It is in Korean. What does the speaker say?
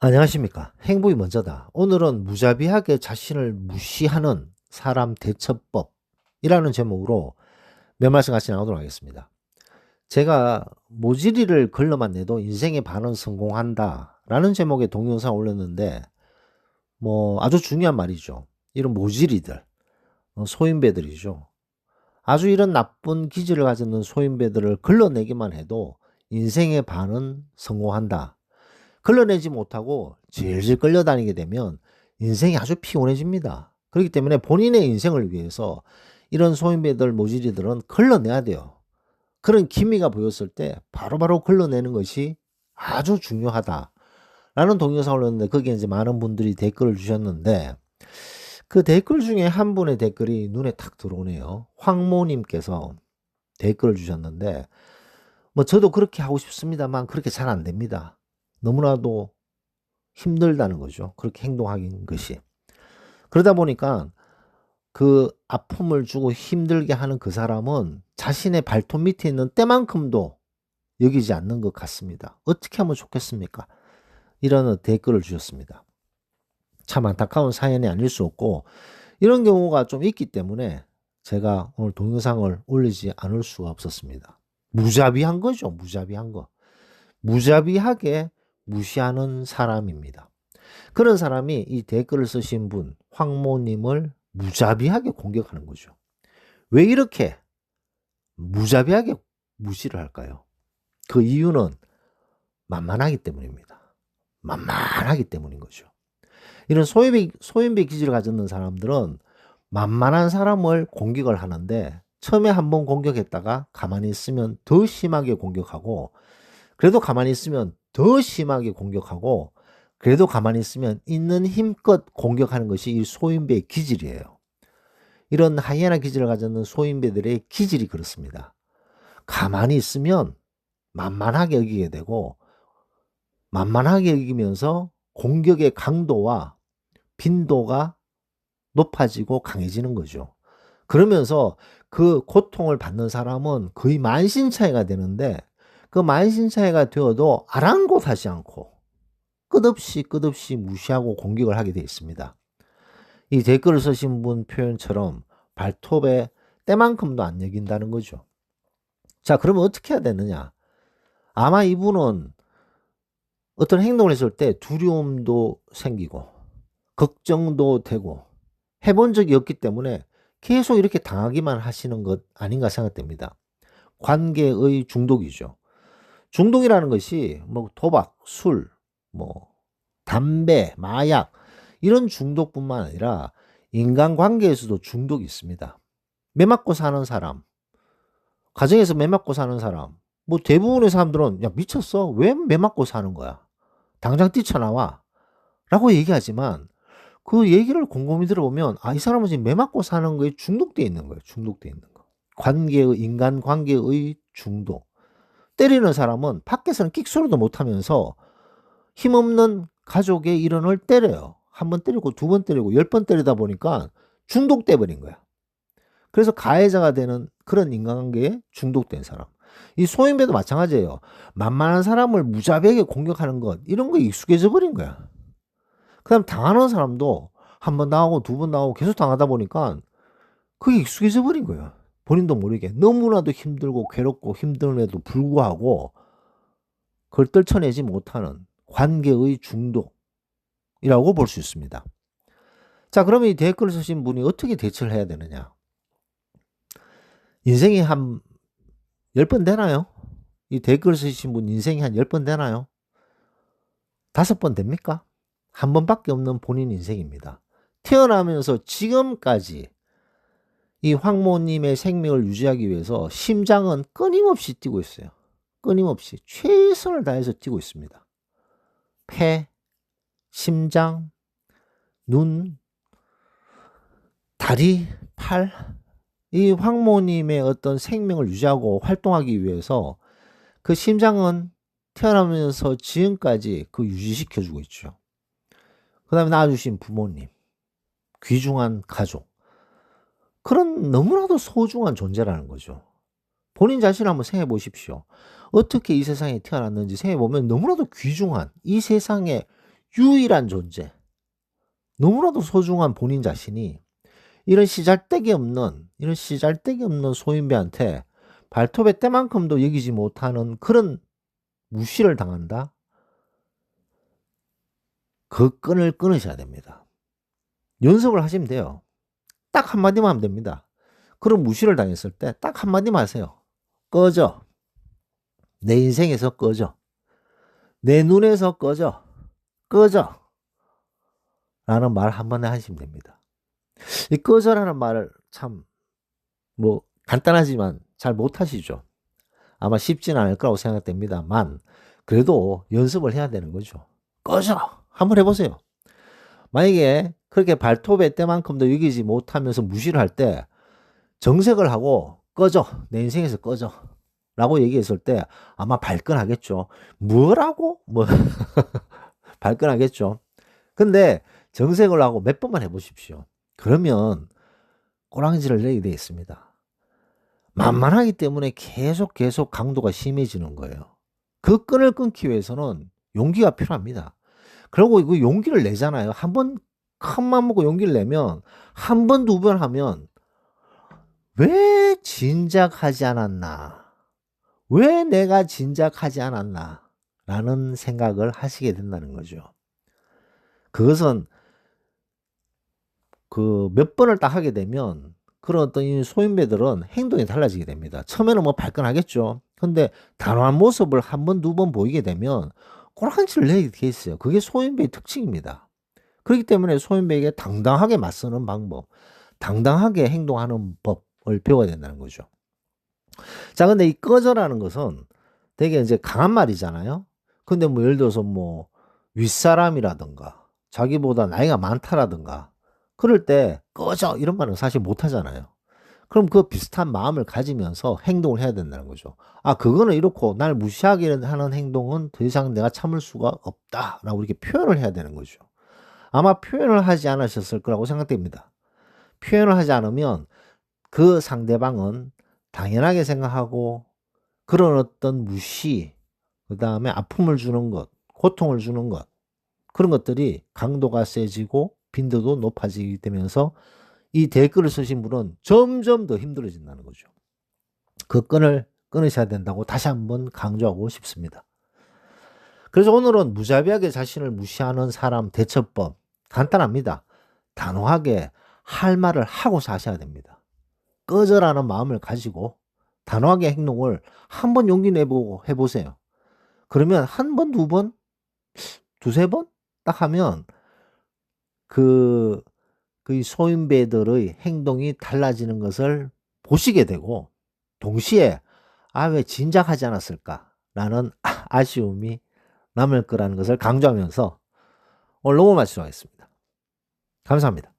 안녕하십니까. 행복이 먼저다. 오늘은 무자비하게 자신을 무시하는 사람 대처법이라는 제목으로 몇 말씀 같이 나누도록 하겠습니다. 제가 모지리를 걸러만 내도 인생의 반은 성공한다라는 제목의 동영상 올렸는데 아주 중요한 말이죠. 이런 모지리들, 소인배들이죠. 아주 이런 나쁜 기질을 가지는 소인배들을 걸러내기만 해도 인생의 반은 성공한다. 걸러내지 못하고 질질 끌려다니게 되면 인생이 아주 피곤해집니다. 그렇기 때문에 본인의 인생을 위해서 이런 소인배들, 모지리들은 걸러내야 돼요. 그런 기미가 보였을 때 바로바로 걸러내는 것이 아주 중요하다라는 동영상을 올렸는데 거기에 이제 많은 분들이 댓글을 주셨는데 그 댓글 중에 한 분의 댓글이 눈에 탁 들어오네요. 황모님께서 댓글을 주셨는데 저도 그렇게 하고 싶습니다만 그렇게 잘 안 됩니다. 너무나도 힘들다는 거죠. 그렇게 행동하는 것이. 그러다 보니까 그 아픔을 주고 힘들게 하는 그 사람은 자신의 발톱 밑에 있는 때만큼도 여기지 않는 것 같습니다. 어떻게 하면 좋겠습니까? 이런 댓글을 주셨습니다. 참 안타까운 사연이 아닐 수 없고 이런 경우가 좀 있기 때문에 제가 오늘 동영상을 올리지 않을 수가 없었습니다. 무자비한 거죠. 무자비한 거. 무자비하게 무시하는 사람입니다. 그런 사람이 이 댓글을 쓰신 분 황모님을 무자비하게 공격하는 거죠. 왜 이렇게 무자비하게 무시를 할까요? 그 이유는 만만하기 때문입니다. 만만하기 때문인 거죠. 이런 소인배 기질을 가졌는 사람들은 만만한 사람을 공격을 하는데 처음에 한번 공격했다가 가만히 있으면 더 심하게 공격하고 그래도 가만히 있으면 더 심하게 공격하고 그래도 가만히 있으면 있는 힘껏 공격하는 것이 이 소인배의 기질이에요. 이런 하이에나 기질을 가졌는 소인배들의 기질이 그렇습니다. 가만히 있으면 만만하게 여기게 되고 만만하게 여기면서 공격의 강도와 빈도가 높아지고 강해지는 거죠. 그러면서 그 고통을 받는 사람은 거의 만신창이가 되는데 그 만신창이가 되어도 아랑곳하지 않고 끝없이 무시하고 공격을 하게 되어 있습니다. 이 댓글을 쓰신 분 표현처럼 발톱에 때만큼도 안 여긴다는 거죠. 자, 그러면 어떻게 해야 되느냐? 아마 이분은 어떤 행동을 했을 때 두려움도 생기고 걱정도 되고 해본 적이 없기 때문에 계속 이렇게 당하기만 하시는 것 아닌가 생각됩니다. 관계의 중독이죠. 중독이라는 것이 도박, 술, 담배, 마약 이런 중독뿐만 아니라 인간관계에서도 중독이 있습니다. 매 맞고 사는 사람, 가정에서 매 맞고 사는 사람, 대부분의 사람들은 야 미쳤어? 왜 매 맞고 사는 거야? 당장 뛰쳐나와 라고 얘기하지만 그 얘기를 곰곰이 들어보면 이 사람은 지금 매 맞고 사는 거에 중독되어 있는 거예요. 중독되어 있는 거. 인간관계의 중독. 때리는 사람은 밖에서는 끽소리도 못하면서 힘없는 가족의 일원을 때려요. 한 번 때리고 두 번 때리고 10번 때리다 보니까 중독돼 버린 거야. 그래서 가해자가 되는 그런 인간관계에 중독된 사람. 이 소인배도 마찬가지예요. 만만한 사람을 무자비하게 공격하는 것 이런 거에 익숙해져 버린 거야. 그다음 당하는 사람도 한 번 당하고 두 번 당하고 계속 당하다 보니까 그게 익숙해져 버린 거예요. 본인도 모르게 너무나도 힘들고 괴롭고 힘듦에도 불구하고 그걸 떨쳐내지 못하는 관계의 중독이라고 볼 수 있습니다. 자, 그러면 이 댓글을 쓰신 분이 어떻게 대처를 해야 되느냐? 인생이 한 10번 되나요? 이 댓글 쓰신 분 인생이 한 10번 되나요? 5번 됩니까? 한 번밖에 없는 본인 인생입니다. 태어나면서 지금까지 이 황모님의 생명을 유지하기 위해서 심장은 끊임없이 뛰고 있어요. 끊임없이 최선을 다해서 뛰고 있습니다. 폐, 심장, 눈, 다리, 팔, 이 황모님의 어떤 생명을 유지하고 활동하기 위해서 그 심장은 태어나면서 지금까지 그 유지시켜주고 있죠. 그 다음에 낳아주신 부모님, 귀중한 가족, 그런 너무나도 소중한 존재라는 거죠. 본인 자신을 한번 생각해 보십시오. 어떻게 이 세상에 태어났는지 생각해 보면 너무나도 귀중한 이 세상에 유일한 존재, 너무나도 소중한 본인 자신이 이런 씨잘데기 없는 소인배한테 발톱의 때만큼도 여기지 못하는 그런 무시를 당한다? 그 끈을 끊으셔야 됩니다. 연습을 하시면 돼요. 딱 한마디만 하면 됩니다. 그런 무시를 당했을 때 딱 한마디만 하세요. 꺼져. 내 인생에서 꺼져. 내 눈에서 꺼져. 꺼져. 라는 말 한번 하시면 됩니다. 이 꺼져라는 말을 참 뭐 간단하지만 잘 못하시죠. 아마 쉽지는 않을 거라고 생각됩니다만 그래도 연습을 해야 되는 거죠. 꺼져. 한번 해보세요. 만약에 그렇게 발톱의 때만큼도 여기지 못하면서 무시를 할 때 정색을 하고 꺼져. 내 인생에서 꺼져. 라고 얘기했을 때 아마 발끈하겠죠. 뭐라고? 뭐 발끈하겠죠. 근데 정색을 하고 몇 번만 해보십시오. 그러면 꼬랑지를 내게 되어 있습니다. 만만하기 때문에 계속 강도가 심해지는 거예요. 그 끈을 끊기 위해서는 용기가 필요합니다. 그리고 그 용기를 내잖아요. 한 번 큰 맘 먹고 용기를 내면 한 번, 두 번 하면 왜 진작하지 않았나? 왜 내가 진작하지 않았나? 라는 생각을 하시게 된다는 거죠. 그것은 그 몇 번을 딱 하게 되면 그런 어떤 이 소인배들은 행동이 달라지게 됩니다. 처음에는 뭐 발끈하겠죠. 근데 단호한 모습을 한 번, 두 번 보이게 되면 꼬랑지를 내게 돼 있어요. 그게 소인배의 특징입니다. 그렇기 때문에 소인배에게 당당하게 맞서는 방법, 당당하게 행동하는 법을 배워야 된다는 거죠. 자, 근데 이 꺼져라는 것은 되게 이제 강한 말이잖아요. 근데 뭐 예를 들어서 뭐 윗사람이라든가 자기보다 나이가 많다라든가 그럴 때 꺼져 이런 말은 사실 못 하잖아요. 그럼 그 비슷한 마음을 가지면서 행동을 해야 된다는 거죠. 아, 그거는 이렇고 날 무시하게 하는 행동은 더 이상 내가 참을 수가 없다라고 이렇게 표현을 해야 되는 거죠. 아마 표현을 하지 않으셨을 거라고 생각됩니다. 표현을 하지 않으면 그 상대방은 당연하게 생각하고 그런 어떤 무시, 그다음에 아픔을 주는 것, 고통을 주는 것, 그런 것들이 강도가 세지고 빈도도 높아지게 되면서 이 댓글을 쓰신 분은 점점 더 힘들어진다는 거죠. 그 끈을 끊으셔야 된다고 다시 한번 강조하고 싶습니다. 그래서 오늘은 무자비하게 자신을 무시하는 사람 대처법 간단합니다. 단호하게 할 말을 하고 사셔야 됩니다. 꺼져라는 마음을 가지고 단호하게 행동을 한번 용기 내보고 해보세요. 그러면 한 번, 두 번, 두세 번 딱 하면 그 소인배들의 행동이 달라지는 것을 보시게 되고 동시에 아, 왜 진작하지 않았을까라는 아쉬움이 남을 거라는 것을 강조하면서 오늘 녹음 마치도록 하겠습니다. 감사합니다.